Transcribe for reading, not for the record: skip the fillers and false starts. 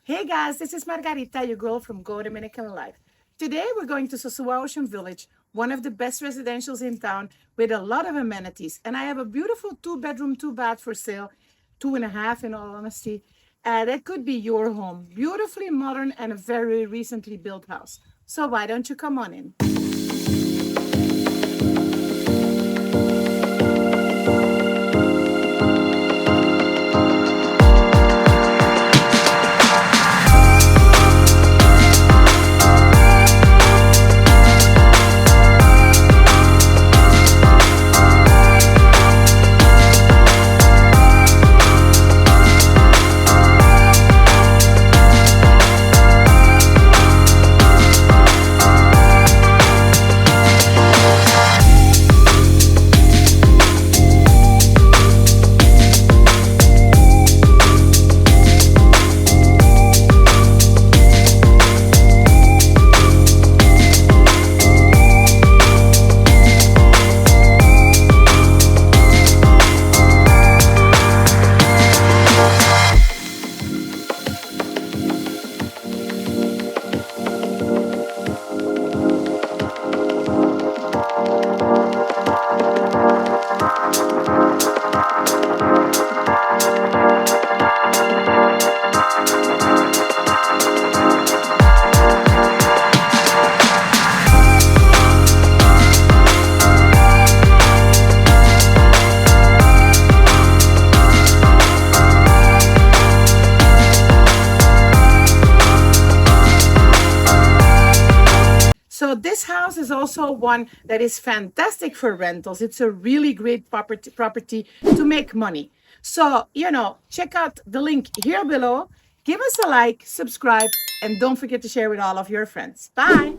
Hey guys, this is Margarita, your girl from Go Dominican Life. Today we're going to Sosua Ocean Village, one of the best residentials in town with a lot of amenities. And I have a beautiful 2-bedroom, 2-bath for sale, 2.5 in all honesty. That could be your home. Beautifully modern and a very recently built house. So why don't you come on in? So this house is also one that is fantastic for rentals. It's a really great property to make money. So, check out the link here below. Give us a like, subscribe, and don't forget to share with all of your friends. Bye.